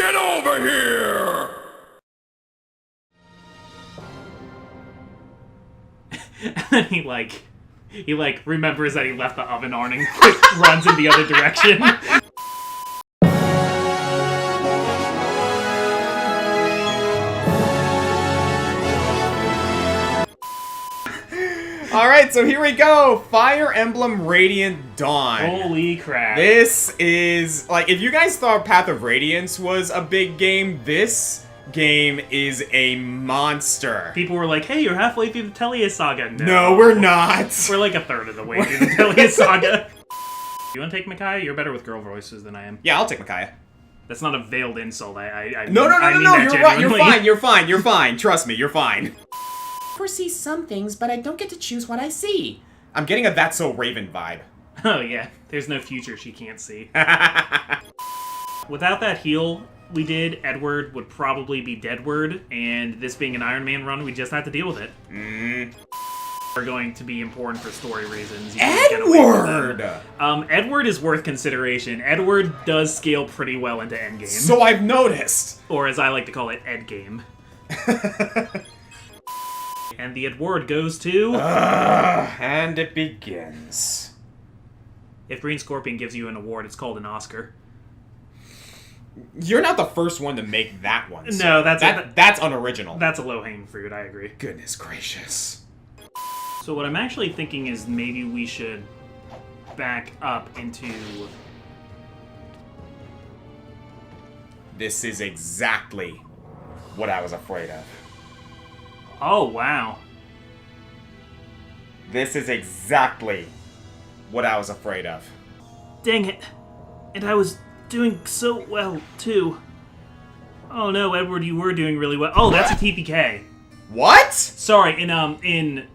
Get over here! And then he remembers that he left the oven on and runs in the other direction. Alright, so here we go! Fire Emblem Radiant Dawn. Holy crap. This is, like, if you guys thought Path of Radiance was a big game, this game is a monster. People were like, hey, you're halfway through the Tellius Saga. No, we're not. We're like a third of the way through the Tellius Saga. You want to take Micaiah? You're better with girl voices than I am. Yeah, I'll take Micaiah. That's not a veiled insult. No, mean you're that right. genuinely. You're fine. Trust me, you're fine. Foresee some things, but I don't get to choose what I see. I'm getting a That's So Raven vibe. Oh yeah, there's no future she can't see. Without that heal we did, Edward would probably be Deadward, and this being an Iron Man run, we just have to deal with it. Are going to be important for story reasons. You can't get away from them. Edward is worth consideration. Edward does scale pretty well into endgame. So I've noticed. Or as I like to call it, Edgame. And the award goes to... and it begins. If Green Scorpion gives you an award, it's called an Oscar. You're not the first one to make that one. So No, that's unoriginal. That's a low-hanging fruit, I agree. Goodness gracious. So what I'm actually thinking is maybe we should back up into... This is exactly what I was afraid of. Oh, wow. This is exactly what I was afraid of. Dang it. And I was doing so well, too. Oh no, Edward, you were doing really well. Oh, that's a TPK. What? Sorry, in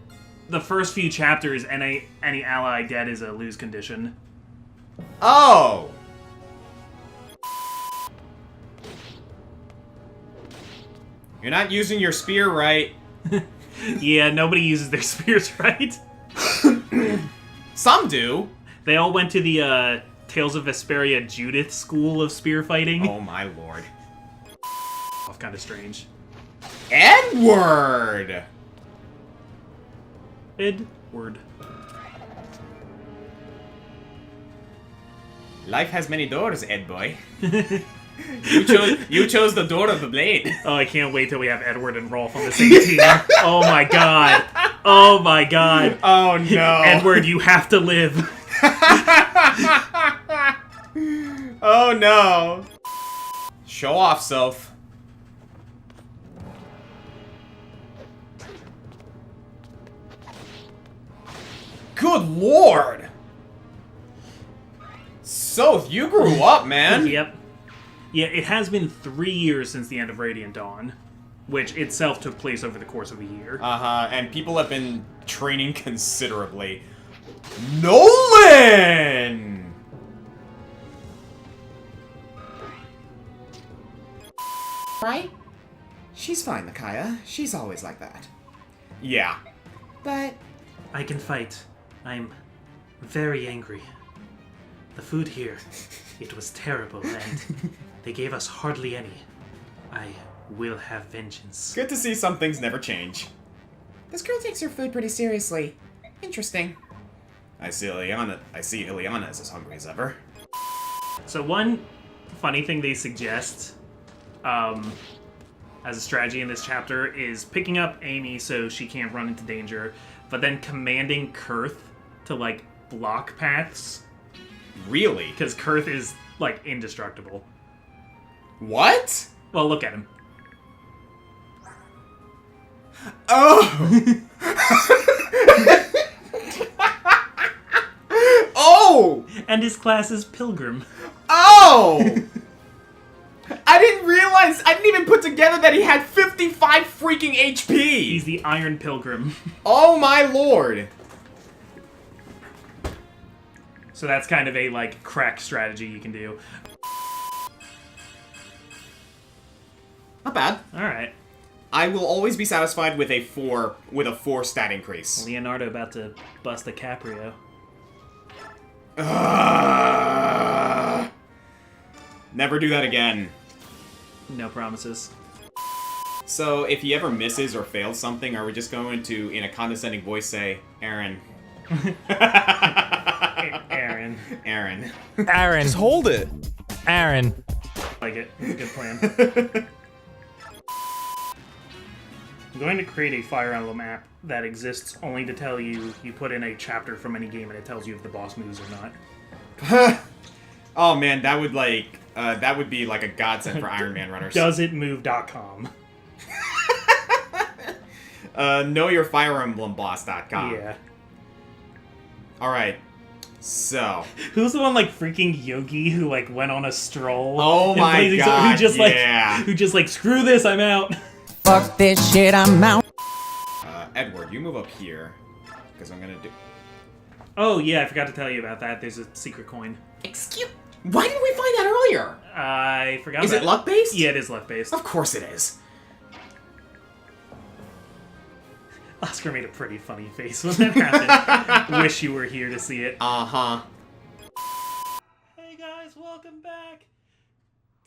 the first few chapters, any ally dead is a lose condition. Oh! You're not using your spear right. Yeah, nobody uses their spears right. Some do. They all went to the Tales of Vesperia Judith school of spear fighting. Oh my lord. Kind of strange. Edward! Edward. Life has many doors, Ed boy. You chose the door of the blade. Oh, I can't wait till we have Edward and Rolf on the same team. Oh my god. Oh my god. Oh no. Edward, you have to live. Oh no. Show off, Soph. Good lord! Soph, you grew up, man! Yep. Yeah, it has been 3 years since the end of Radiant Dawn, which itself took place over the course of a year. Uh-huh, and people have been training considerably. Nolan! Right? She's fine, Micaiah. She's always like that. Yeah. But... I can fight. I'm very angry. The food here, it was terrible, and they gave us hardly any. I will have vengeance. Good to see some things never change. this girl takes her food pretty seriously. Interesting. I see Ileana is as hungry as ever. So one funny thing they suggest as a strategy in this chapter is picking up Amy so she can't run into danger, but then commanding Kurth to, like, block paths. Really? Because Kurth is, like, indestructible. What? Well, look at him. Oh! Oh! And his class is Pilgrim. Oh! I didn't even put together that he had 55 freaking HP! He's the Iron Pilgrim. Oh my lord! So that's kind of a, like, crack strategy you can do. Not bad. Alright. I will always be satisfied with a 4 stat increase. Leonardo about to bust a Caprio. Never do that again. No promises. So, if he ever misses or fails something, are we just going to, in a condescending voice, say, Aaron? Aaron. Aaron. Aaron. Just hold it. Aaron. Like it. It's a good plan. I'm going to create a Fire Emblem app that exists only to tell you put in a chapter from any game and it tells you if the boss moves or not. Oh man, that would be like a godsend for Iron Man runners. Doesitmove.com. Knowyourfireemblemboss.com. Yeah. Alright. So. Who's the one like freaking Yogi who like went on a stroll? Oh my Blazing god, who just like screw this, I'm out. Fuck this shit, I'm out. Edward, you move up here. Because I'm gonna do... Oh yeah, I forgot to tell you about that. There's a secret coin. Excuse... Why didn't we find that earlier? I forgot Is about it luck-based? Yeah, it is luck-based. Of course it is. Oscar made a pretty funny face when that happened. Wish you were here to see it. Uh-huh. Hey guys, welcome back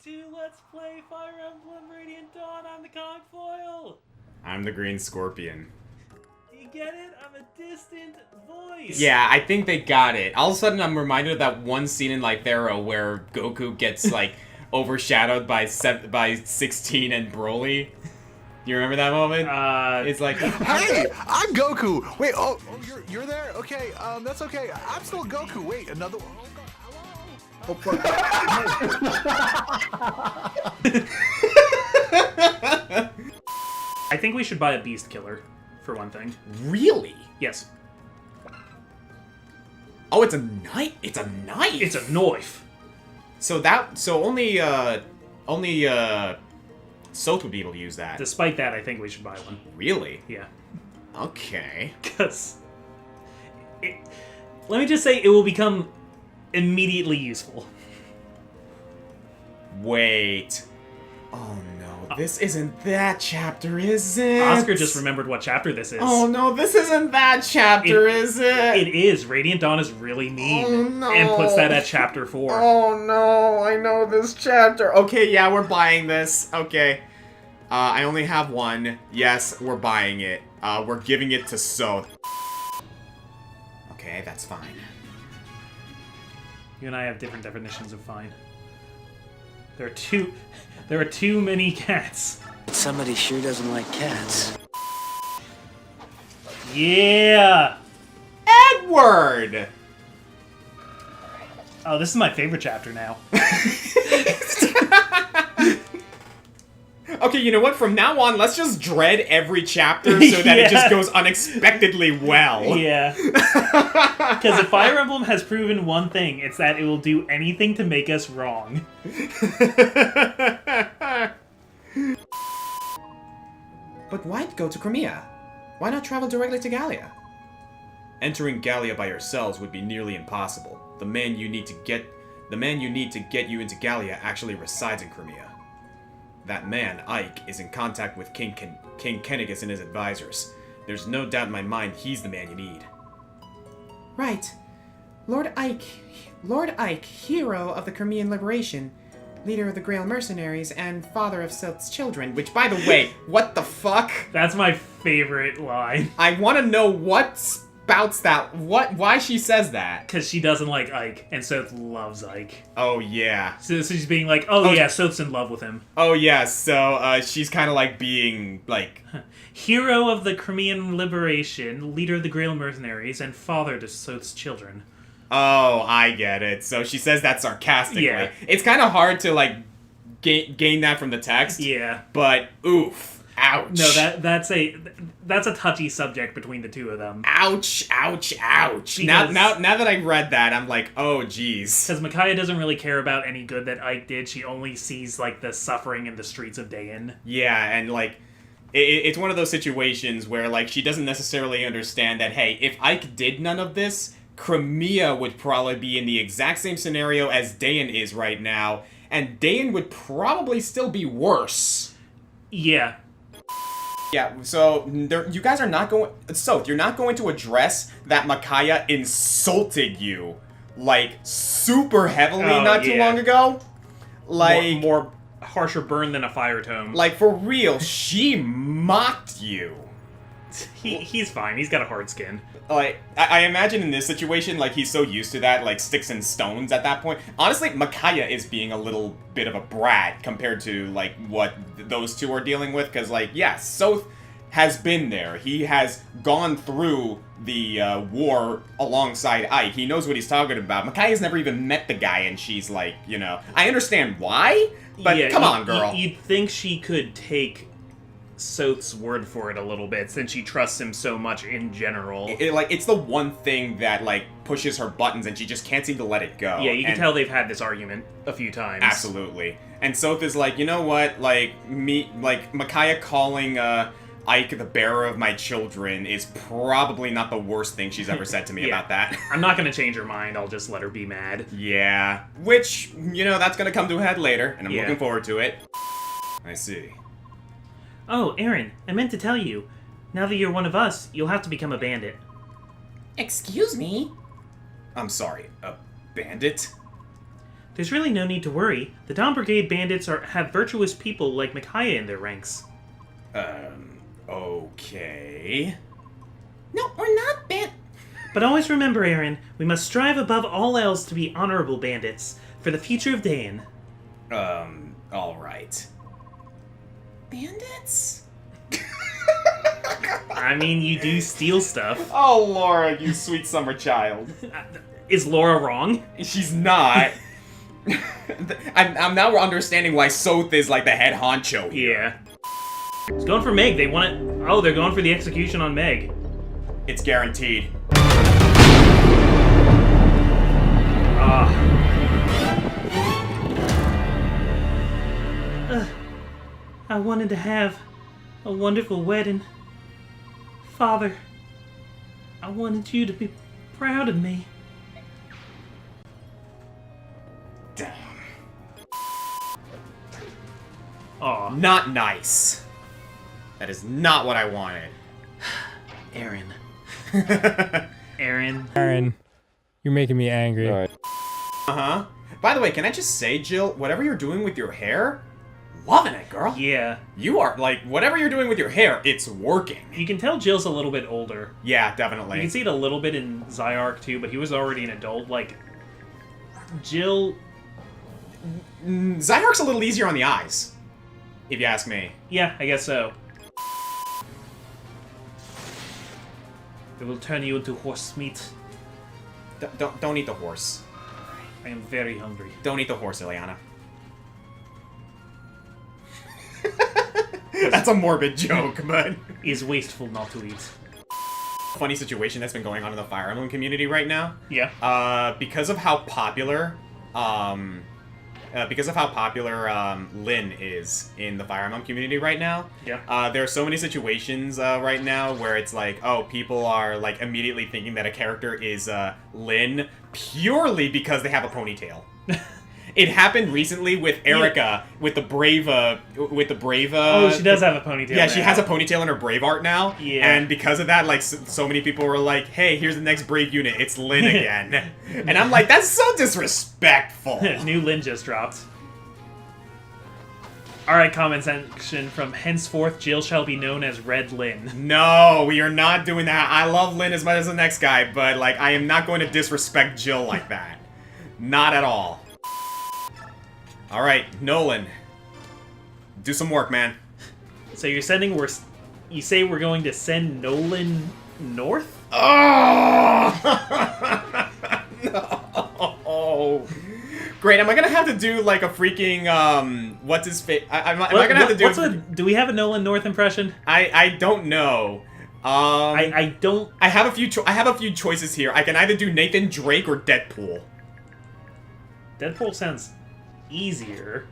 to Let's Play Fire Emblem Radiant Dawn. I'm the ComicFoil. I'm the Green Scorpion. You get it? I'm a distant voice. Yeah, I think they got it. All of a sudden, I'm reminded of that one scene in Lythera where Goku gets, like, overshadowed by 16 and Broly. You remember that moment? It's like... Hey, I'm Goku. Wait, oh, you're there? Okay, that's okay. I'm still Goku. Wait, another one. Oh, God. I think we should buy a Beast Killer, for one thing. Really? Yes. Oh, it's a knife. It's a knife. It's a knife. So only Sot would be able to use that. Despite that, I think we should buy one. Really? Yeah. Okay. Because... let me just say, it will become immediately useful. Wait. Oh no, this isn't that chapter, is it? Oscar just remembered what chapter this is. Oh no, this isn't that chapter, is it? It is. Radiant Dawn is really mean. Oh, no. And puts that at chapter 4. Oh no, I know this chapter. Okay, yeah, we're buying this. Okay. I only have one. Yes, we're buying it. We're giving it to Sot. Okay, that's fine. You and I have different definitions of fine. There are too many cats. Somebody sure doesn't like cats. Yeah! Edward! Oh, this is my favorite chapter now. Okay, you know what? From now on, let's just dread every chapter so that it just goes unexpectedly well. Yeah. Because if Fire Emblem has proven one thing, it's that it will do anything to make us wrong. But why go to Crimea? Why not travel directly to Gallia? Entering Gallia by yourselves would be nearly impossible. The man you need to get you into Gallia actually resides in Crimea. That man, Ike, is in contact with King Kennegus and his advisors. There's no doubt in my mind he's the man you need. Right. Lord Ike, hero of the Crimean Liberation, leader of the Grail Mercenaries, and father of Sot's children. Which, by the way, what the fuck? That's my favorite line. I want to know what spouts that. Why she says that? Because she doesn't like Ike, and Soth loves Ike. Oh, yeah. So she's being like, oh yeah, Soth's in love with him. Oh, yeah, so she's kind of like being, like... Hero of the Crimean Liberation, leader of the Grail Mercenaries, and father to Soth's children. Oh, I get it. So she says that sarcastically. Yeah. It's kind of hard to, like, gain that from the text. Yeah. But, oof. Ouch. No, that's a touchy subject between the two of them. Ouch, ouch, ouch. Because- Now that I read that, I'm like, oh, jeez. Because Micaiah doesn't really care about any good that Ike did. She only sees, like, the suffering in the streets of Dayan. Yeah, and, like, it's one of those situations where, like, she doesn't necessarily understand that, hey, if Ike did none of this, Crimea would probably be in the exact same scenario as Dayan is right now, and Dayan would probably still be worse. Yeah. Yeah, so you guys are not going... So, you're not going to address that Micaiah insulted you, like, super heavily not too long ago? Like... More harsher burn than a fire tome. Like, for real, she mocked you. He's fine. He's got a hard skin. Like, I imagine in this situation, like, he's so used to that, like, sticks and stones at that point. Honestly, Micaiah is being a little bit of a brat compared to, like, what those two are dealing with. Because, like, yeah, Soth has been there. He has gone through the war alongside Ike. He knows what he's talking about. Micaiah's never even met the guy, and she's like, you know... I understand why, but yeah, come on, girl. You'd think she could take Soth's word for it a little bit, since she trusts him so much in general. It's the one thing that, like, pushes her buttons, and she just can't seem to let it go. Yeah, you can tell they've had this argument a few times. Absolutely. And Soth is like, you know what? Like, Micaiah calling, Ike the bearer of my children is probably not the worst thing she's ever said to me Yeah. about that. I'm not gonna change her mind, I'll just let her be mad. Yeah. Which, you know, that's gonna come to a head later, and I'm Yeah. looking forward to it. I see. Oh, Aaron, I meant to tell you. Now that you're one of us, you'll have to become a bandit. Excuse me? I'm sorry, a bandit? There's really no need to worry. The Dawn Brigade bandits have virtuous people like Micaiah in their ranks. Okay... No, we're not But always remember, Aaron, we must strive above all else to be honorable bandits, for the future of Dan. Alright. bandits? I mean, you do steal stuff. Oh, Laura, you sweet summer child. Is Laura wrong? She's not. I'm now understanding why Soth is like the head honcho here. Yeah. It's going for Meg. They want it. Oh, they're going for the execution on Meg. It's guaranteed. I wanted to have a wonderful wedding. Father, I wanted you to be proud of me. Damn. Aw. Not nice. That is not what I wanted. Aaron. Aaron. Aaron, you're making me angry. Uh-huh. By the way, can I just say, Jill, whatever you're doing with your hair, loving it, girl. Yeah. You are, like, whatever you're doing with your hair, it's working. You can tell Jill's a little bit older. Yeah, definitely. You can see it a little bit in Zyark too, but he was already an adult. Like, Jill... Zyark's a little easier on the eyes, if you ask me. Yeah, I guess so. It will turn you into horse meat. Don't eat the horse. I am very hungry. Don't eat the horse, Ileana. That's a morbid joke, but... It is wasteful not to eat. Funny situation that's been going on in the Fire Emblem community right now. Yeah. Because of how popular, Lyn is in the Fire Emblem community right now. Yeah. There are so many situations right now where it's like, oh, people are like immediately thinking that a character is Lyn purely because they have a ponytail. It happened recently with Erica, with the Brave. Oh, she does have a ponytail. Yeah, she now. has a ponytail in her Brave art now. Yeah. And because of that, like, so many people were like, hey, here's the next Brave unit. It's Lyn again. And I'm like, that's so disrespectful. New Lyn just dropped. Alright, comment section from henceforth, Jill shall be known as Red Lyn. No, we are not doing that. I love Lyn as much as the next guy, but, like, I am not going to disrespect Jill like that. Not at all. Alright, Nolan. Do some work, man. So you're you say we're going to send Nolan north? Oh! No. Great, am I gonna have to do, like, a freaking, what's his face? Am I gonna have to do... do we have a Nolan North impression? I don't know. I don't... I have a few choices here. I can either do Nathan Drake or Deadpool. Deadpool sounds easier.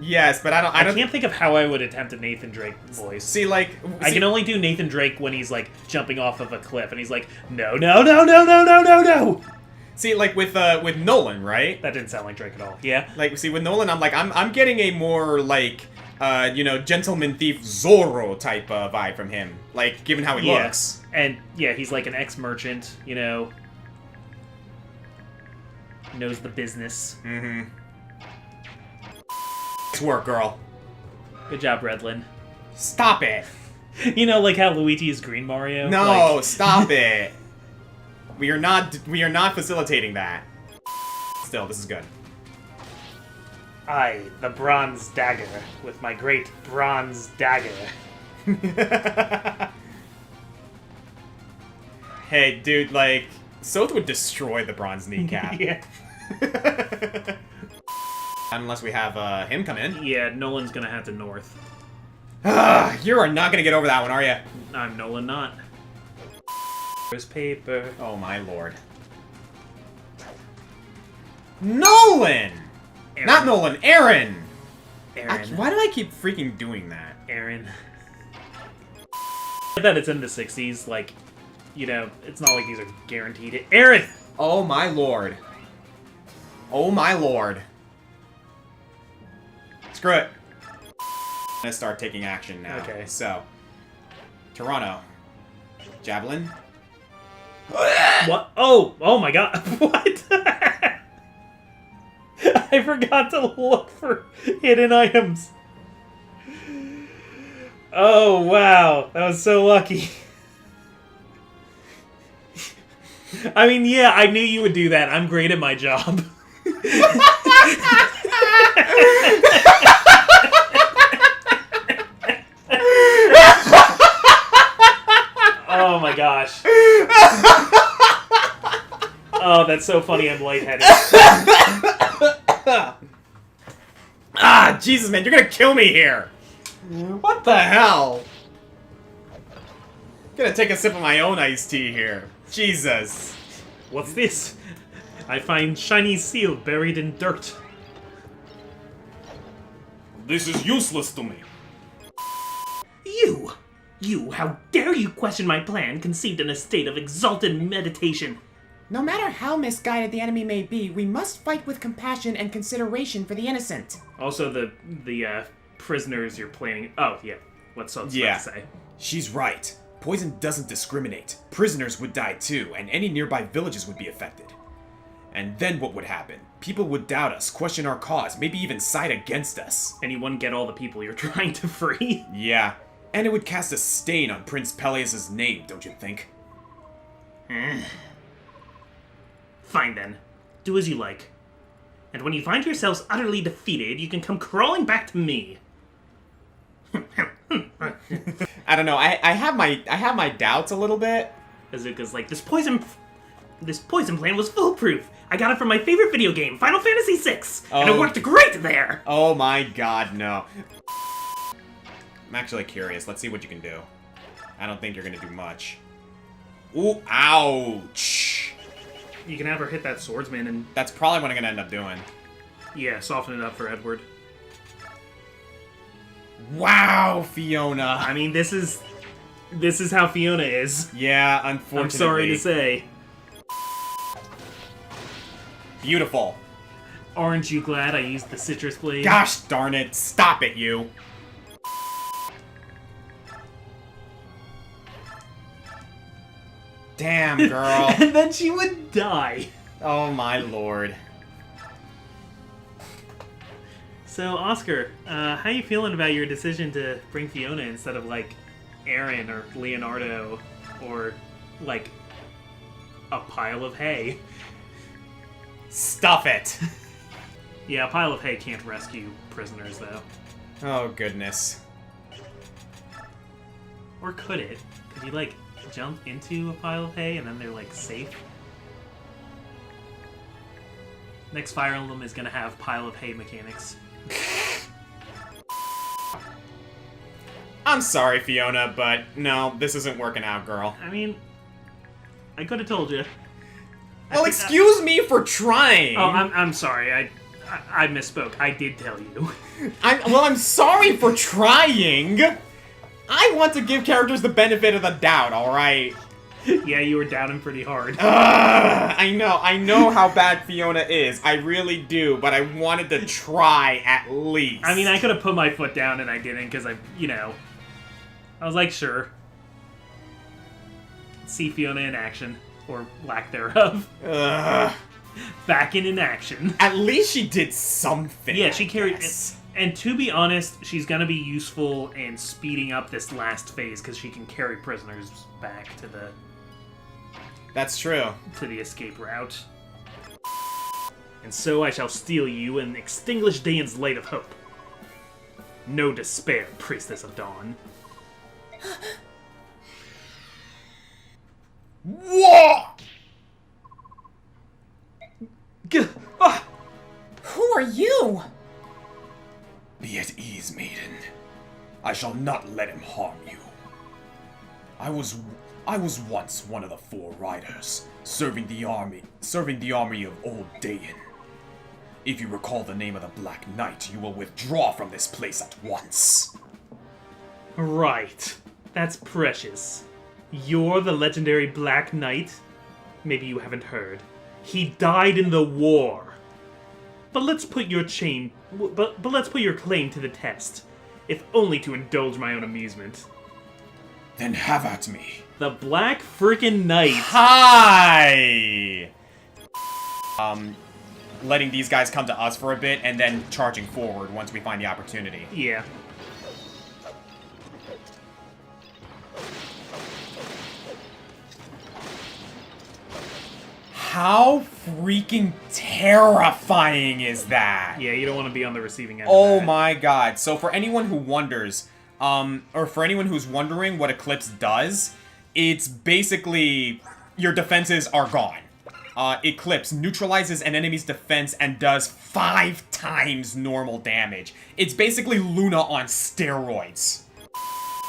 Yes, but I can't think of how I would attempt a Nathan Drake voice. See, like... I can only do Nathan Drake when he's, like, jumping off of a cliff, and he's like, no, no, no, no, no, no, no, no! See, like, with Nolan, right? That didn't sound like Drake at all. Yeah? Like, see, with Nolan, I'm getting a more, like, you know, Gentleman Thief Zorro type vibe from him. Like, given how he looks. And, yeah, he's like an ex-merchant, you know. Knows the business. Mm-hmm. Nice work, girl. Good job, Redlin. Stop it. You know, like how Luigi is Green Mario? No, Like... stop it. We are not facilitating that. Still, this is good. I, the bronze dagger, with my great bronze dagger. Hey, dude, like, Soth would destroy the bronze kneecap. Yeah. Unless we have him come in. Yeah, Nolan's gonna have to north. You are not gonna get over that one, are you? I'm Nolan not. There's paper. Oh my lord. Nolan! Aaron. Not Nolan, Aaron! Aaron. Why do I keep freaking doing that? Aaron. I bet it's in the 60s, like, you know, it's not like these are guaranteed. Aaron! Oh my lord. Oh my lord. Screw it. I'm gonna start taking action now. Okay. So, Toronto. Javelin. What? Oh my god. What? I forgot to look for hidden items. Oh, wow. That was so lucky. I mean, yeah, I knew you would do that. I'm great at my job. Oh my gosh. Oh, that's so funny. I'm lightheaded. Ah, Jesus, man, you're gonna kill me here. What the hell? I'm gonna take a sip of my own iced tea here. Jesus. What's this? I find shiny seal buried in dirt. This is useless to me. You, how dare you question my plan conceived in a state of exalted meditation? No matter how misguided the enemy may be, we must fight with compassion and consideration for the innocent. Also, the prisoners you're planning... Oh, yeah. What's so Yeah. to say? She's right. Poison doesn't discriminate. Prisoners would die too, and any nearby villages would be affected. And then what would happen? People would doubt us, question our cause, maybe even side against us. Anyone get all the people you're trying to free? Yeah, and it would cast a stain on Prince Peleus' name, don't you think? Fine then. Do as you like. And when you find yourselves utterly defeated, you can come crawling back to me. I don't know, I have my doubts a little bit. Azuka's like, this poison plan was foolproof. I got it from my favorite video game, Final Fantasy VI, and it Oh. worked great there. Oh my god, no. I'm actually curious. Let's see what you can do. I don't think you're gonna do much. Ooh, ouch! You can have her hit that swordsman and, That's probably what I'm gonna end up doing. yeah, soften it up for Edward. Wow, Fiona! I mean, this is how Fiona is. Yeah, unfortunately. I'm sorry to say. Beautiful. Aren't you glad I used the citrus blade? Gosh darn it, stop it, you! Damn, girl. And then she would die. Oh my lord. So, Oscar, how you feeling about your decision to bring Fiona instead of, like, Aaron or Leonardo or, like, a pile of hay? Stuff it! Yeah, a pile of hay can't rescue prisoners, though. Oh, goodness. Or could it? Could you, like, jump into a pile of hay and then they're, like, safe? Next Fire Emblem is gonna have pile of hay mechanics. I'm sorry, Fiona, but no, this isn't working out, girl. I mean, I could have told you. Well, excuse me for trying! Oh, I'm sorry. I misspoke. I did tell you. I'm sorry for trying! I want to give characters the benefit of the doubt, alright? Yeah, you were down him pretty hard. I know how bad Fiona is. I really do, but I wanted to try at least. I mean, I could have put my foot down and I didn't because I was like, sure. See Fiona in action. Or lack thereof. Back in action. At least she did something. Yeah, she I carried... guess. And to be honest, she's gonna be useful in speeding up this last phase because she can carry prisoners back to the That's true. escape route. And so I shall steal you and extinguish Daeon's light of hope. No despair, Priestess of Dawn. What? Who are you? Be at ease, maiden. I shall not let him harm you. I was once one of the Four Riders, serving the army of old Daeon. If you recall the name of the Black Knight, you will withdraw from this place at once. Right. That's precious. You're the legendary Black Knight? Maybe you haven't heard. He died in the war. But let's put your claim to the test, if only to indulge my own amusement. Then have at me. The Black Frickin' Knight. Hi! Letting these guys come to us for a bit, and then charging forward once we find the opportunity. Yeah. How freaking terrifying is that? Yeah, you don't want to be on the receiving end Oh of that. my god. So for anyone who wonders, or for anyone who's wondering what Eclipse does, it's basically your defenses are gone. Eclipse neutralizes an enemy's defense and does 5 times normal damage. It's basically Luna on steroids.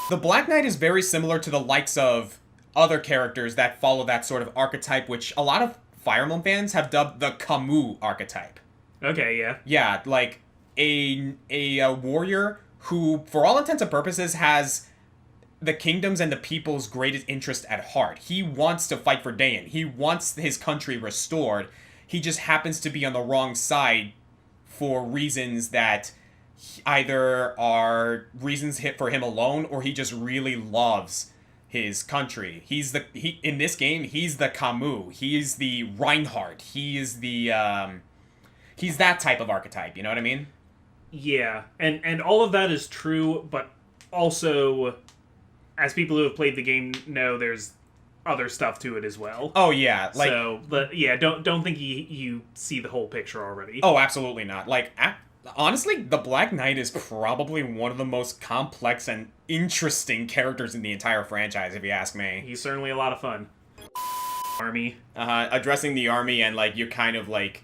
The Black Knight is very similar to the likes of other characters that follow that sort of archetype, which a lot of Fire Emblem fans have dubbed the Camus archetype. Okay, yeah. Yeah, like a warrior who, for all intents and purposes, has the kingdom's and the people's greatest interest at heart. He wants to fight for Daeon. He wants his country restored. He just happens to be on the wrong side for reasons that either are reasons hit for him alone, or he just really loves his country. In this game, he's the Camus. He's the Reinhardt. He is the he's that type of archetype, you know what I mean? Yeah, and all of that is true, but also, as people who have played the game know, there's other stuff to it as well. Oh yeah, like so, but yeah, don't think you see the whole picture already. oh, absolutely not. Like honestly, the Black Knight is probably one of the most complex and interesting characters in the entire franchise, if you ask me. He's certainly a lot of fun. Army. Addressing the army, and like you kind of like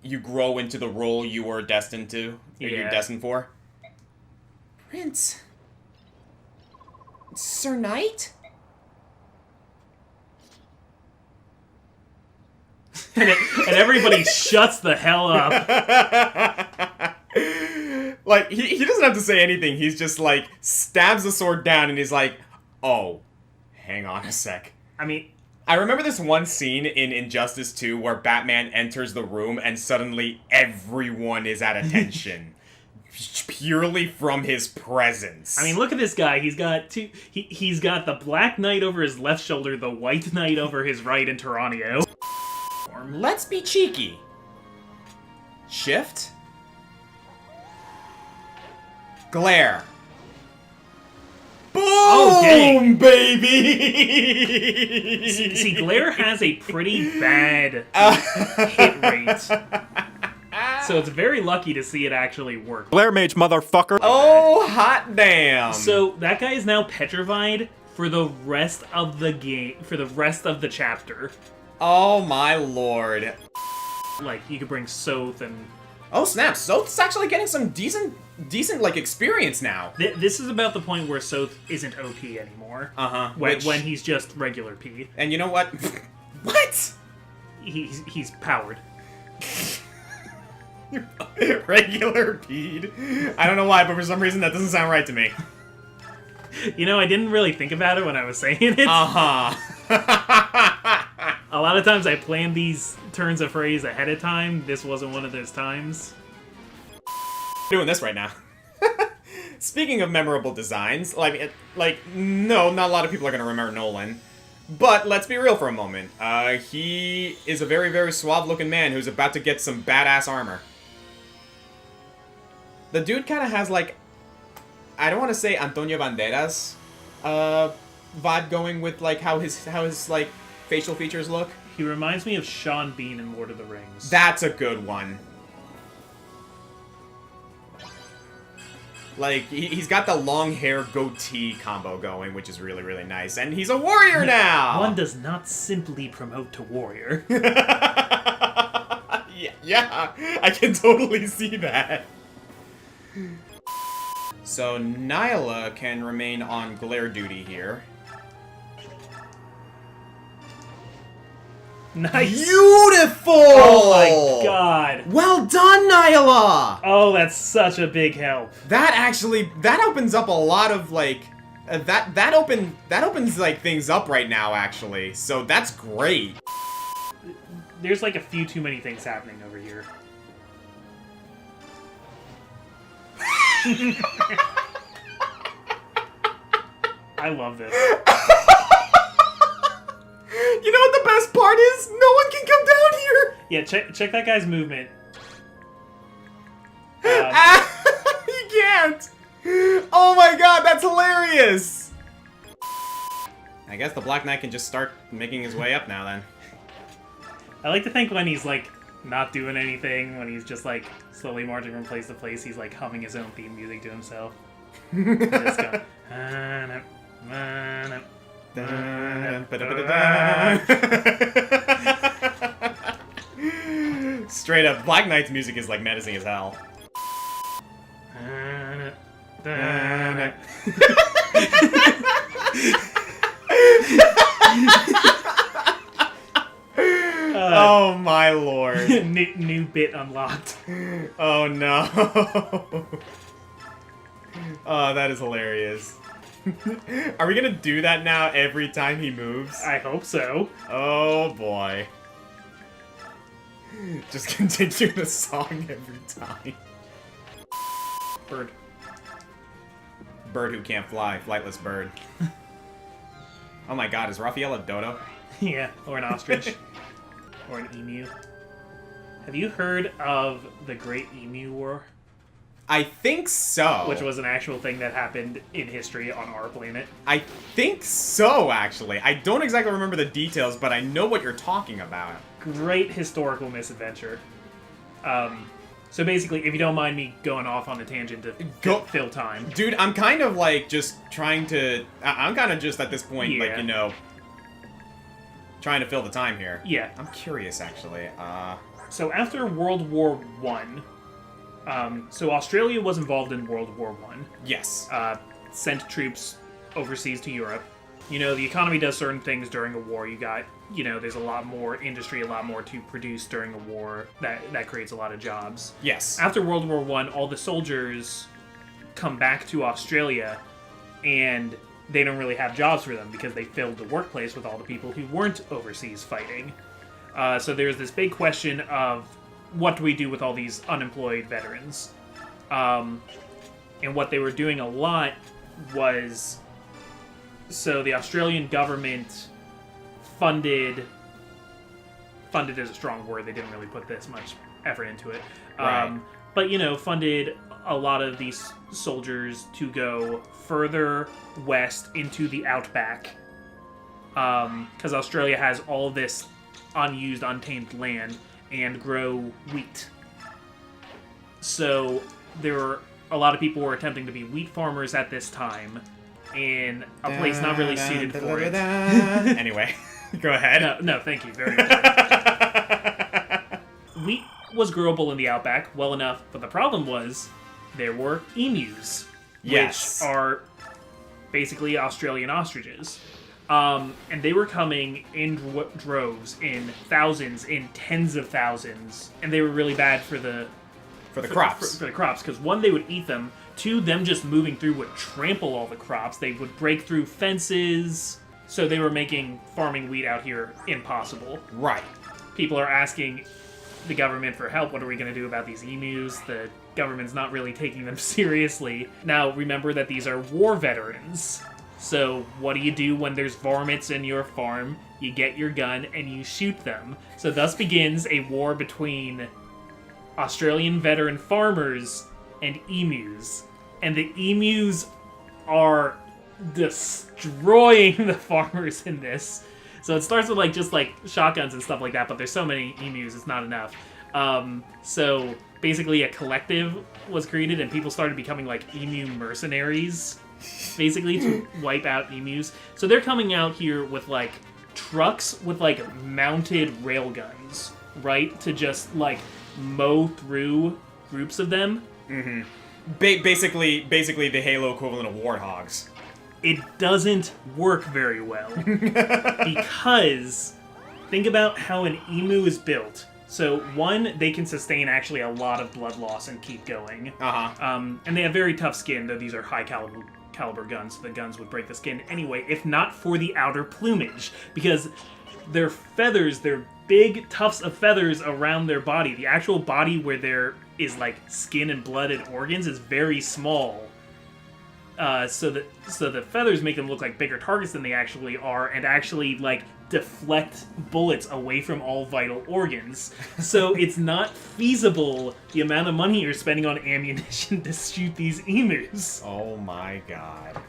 you grow into the role you were destined to, or you're destined for. Prince. Sir Knight? and everybody shuts the hell up. Like, he doesn't have to say anything. He's just, like, stabs the sword down and he's like, oh, hang on a sec. I mean, I remember this one scene in Injustice 2 where Batman enters the room and suddenly everyone is at attention. Purely from his presence. I mean, look at this guy. He's got he's got the Black Knight over his left shoulder, the White Knight over his right in Tyranio. Let's be cheeky. Shift. Glare. Boom, dang. baby! See, Glare has a pretty bad hit rate. So it's very lucky to see it actually work. Glare Mage, motherfucker. Oh, hot damn. So that guy is now petrified for the rest of the game, for the rest of the chapter. Oh my lord. Like, you could bring Soth and... Oh snap, Soth's actually getting some decent like experience now. This is about the point where Soth isn't OP anymore. Uh-huh. When he's just regular P. And you know what? What? He's powered. Regular Pede. I don't know why, but for some reason that doesn't sound right to me. You know, I didn't really think about it when I was saying it. Uh-huh. A lot of times I plan these turns of phrase ahead of time. This wasn't one of those times. Doing this right now. Speaking of memorable designs, no, not a lot of people are going to remember Nolan. But let's be real for a moment. He is a very, very suave-looking man who's about to get some badass armor. The dude kind of has, like, I don't want to say Antonio Banderas vibe going with, like, how his like, facial features look. He reminds me of Sean Bean in Lord of the Rings. That's a good one. Like, he's got the long hair goatee combo going, which is really, really nice. And he's a warrior now! One does not simply promote to warrior. Yeah, I can totally see that. So, Nyla can remain on glare duty here. Nice. Beautiful! Oh my god. Well done, Nyla! Oh, that's such a big help. That opens up a lot of, like, that opens, like, things up right now, actually. So that's great. There's, like, a few too many things happening over here. I love this. You know what the best part is? No one can come down here! Yeah, check that guy's movement. You can't! Oh my god, that's hilarious! I guess the Black Knight can just start making his way up now, then. I like to think when he's, like, not doing anything, when he's just, like, slowly marching from place to place, he's, like, humming his own theme music to himself. Just go, straight up, Black Knight's music is, like, menacing as hell. Oh my lord. New bit unlocked. Oh no. Oh, that is hilarious. Are we gonna do that now every time he moves? I hope so. Oh boy. Just continue the song every time. Bird. Bird who can't fly. Flightless bird. Oh my god, is Raphael a dodo? Yeah, or an ostrich. Or an emu. Have you heard of the Great Emu War? I think so. Which was an actual thing that happened in history on our planet. I think so, actually. I don't exactly remember the details, but I know what you're talking about. Great historical misadventure. So basically, if you don't mind me going off on a tangent to fill time. Dude, I'm kind of, like, just trying to... I'm kind of just, at this point, like, you know... trying to fill the time here. Yeah. I'm curious, actually. So after World War One, so Australia was involved in World War One. Yes. Sent troops overseas to Europe. You know, the economy does certain things during a war. You got, you know, there's a lot more industry, a lot more to produce during a war. That creates a lot of jobs. Yes. After World War One, all the soldiers come back to Australia, and they don't really have jobs for them because they filled the workplace with all the people who weren't overseas fighting. So there's this big question of what do we do with all these unemployed veterans? And what they were doing a lot was, so the Australian government funded is a strong word, they didn't really put this much effort into it. Right. But, you know, funded a lot of these soldiers to go further west into the outback. Because Australia has all this unused, untamed land and grow wheat. So there were a lot of people were attempting to be wheat farmers at this time in a place not really suited for it. Anyway, go ahead. No, thank you very much. Wheat was growable in the outback well enough, but the problem was there were emus, Yes. which are basically Australian ostriches. And they were coming in droves, in thousands, in tens of thousands, and they were really bad for the crops. For the crops, because one, they would eat them. Two, them just moving through would trample all the crops. They would break through fences. So they were making farming wheat out here impossible. Right. People are asking the government for help. What are we going to do about these emus? The government's not really taking them seriously. Now, remember that these are war veterans. So what do you do when there's varmints in your farm? You get your gun and you shoot them. So thus begins a war between Australian veteran farmers and emus. And the emus are destroying the farmers in this. So it starts with like just like shotguns and stuff like that, but there's so many emus, it's not enough. So basically a collective was created and people started becoming like emu mercenaries, basically to wipe out emus. So they're coming out here with like trucks with like mounted railguns, right? To just like mow through groups of them. Mm-hmm. Basically the Halo equivalent of warthogs. It doesn't work very well because think about how an emu is built. So one, they can sustain actually a lot of blood loss and keep going. And they have very tough skin, though these are high caliber guns, so the guns would break the skin anyway, if not for the outer plumage, because their feathers, their big tufts of feathers around their body, the actual body where there is like skin and blood and organs is very small. So the feathers make them look like bigger targets than they actually are, and actually like deflect bullets away from all vital organs. So it's not feasible the amount of money you're spending on ammunition to shoot these emus. Oh my god.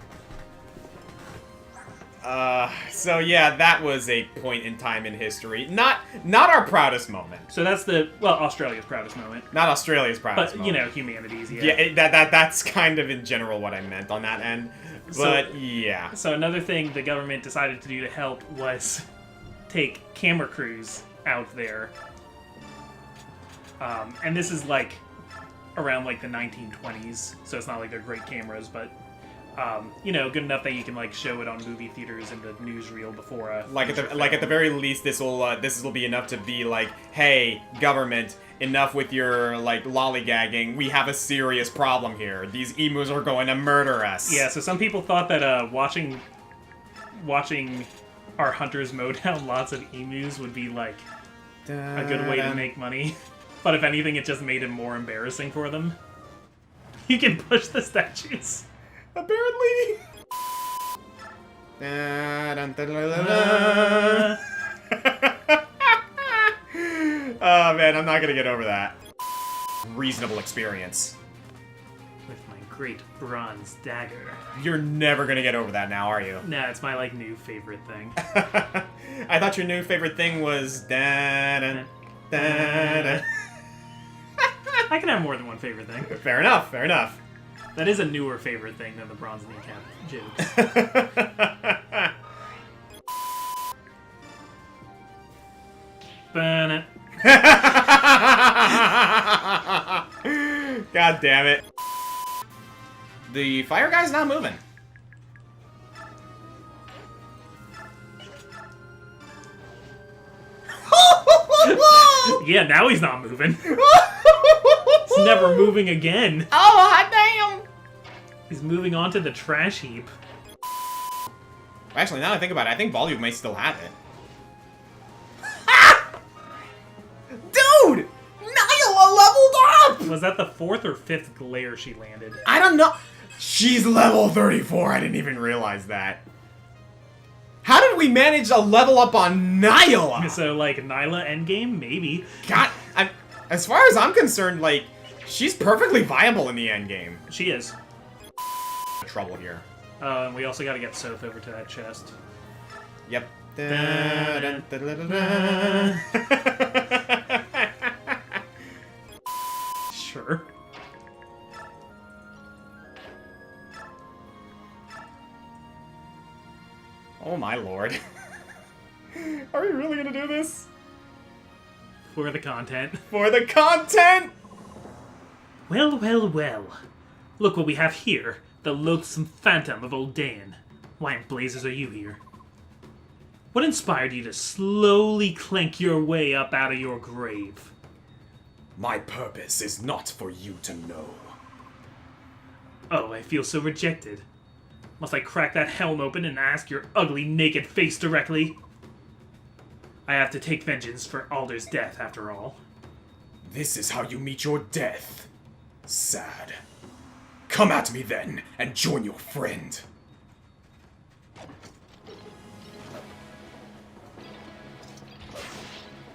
So yeah, that was a point in time in history. Not our proudest moment. So that's Australia's proudest moment. Not Australia's proudest But, moment. you know, humanity's, yeah. Yeah, that's kind of in general what I meant on that end. But, yeah. So another thing the government decided to do to help was take camera crews out there. And this is, like, around, like, the 1920s, so it's not like they're great cameras, but... you know, good enough that you can like show it on movie theaters and the newsreel before a at the very least, this will be enough to be like, hey, government, enough with your like lollygagging. We have a serious problem here. These emus are going to murder us. Yeah. So some people thought that watching our hunters mow down lots of emus would be like a good way to make money. But if anything, it just made it more embarrassing for them. You can push the statues. Apparently. Oh man, I'm not gonna get over that. Reasonable experience. With my great bronze dagger. You're never gonna get over that now, are you? Nah, it's my like new favorite thing. I thought your new favorite thing was da-da, da-da. I can have more than one favorite thing. Fair enough, fair enough. That is a newer favorite thing than the bronze kneecap jokes. Burn it. God damn it. The fire guy's not moving. Yeah, now he's not moving. He's never moving again. Oh, hot damn! He's moving on to the trash heap. Actually, now that I think about it, I think Volume may still have it. Dude! Nyla leveled up! Was that the 4th or 5th glare she landed? I don't know. She's level 34. I didn't even realize that. How did we manage to level up on Nyla? So, like, Nyla endgame? Maybe. God, as far as I'm concerned, like, she's perfectly viable in the endgame. She is. Trouble here. And we also gotta get Soph over to that chest. Yep. Sure. Oh my lord. Are we really gonna do this? For the content. For the content! Well, well, well. Look what we have here. The loathsome phantom of old Dan. Why in blazes are you here? What inspired you to slowly clank your way up out of your grave? My purpose is not for you to know. Oh, I feel so rejected. Must I crack that helm open and ask your ugly, naked face directly? I have to take vengeance for Alder's death, after all. This is how you meet your death. Sad. Come at me then, and join your friend.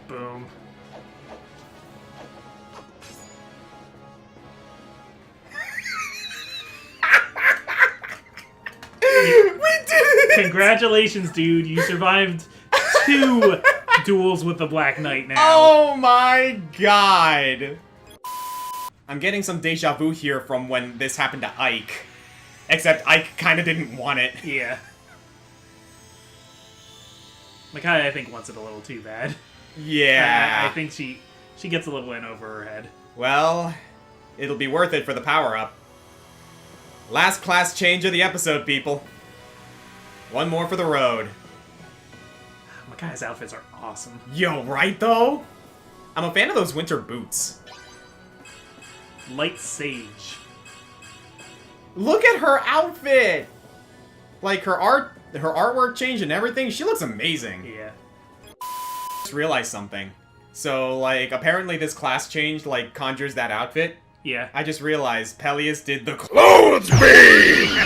Boom. Congratulations, dude. You survived 2 duels with the Black Knight now. Oh my god! I'm getting some deja vu here from when this happened to Ike. Except Ike kinda didn't want it. Yeah. Makai, I think, wants it a little too bad. Yeah. I think she gets a little in over her head. Well, it'll be worth it for the power-up. Last class change of the episode, people. One more for the road. Makai's outfits are awesome. Yo, right though? I'm a fan of those winter boots. Light Sage. Look at her outfit! Like, her artwork changed and everything, she looks amazing. Yeah. Just realized something. So, like, apparently this class change, like, conjures that outfit. Yeah. I just realized Peleus did the clothes beam!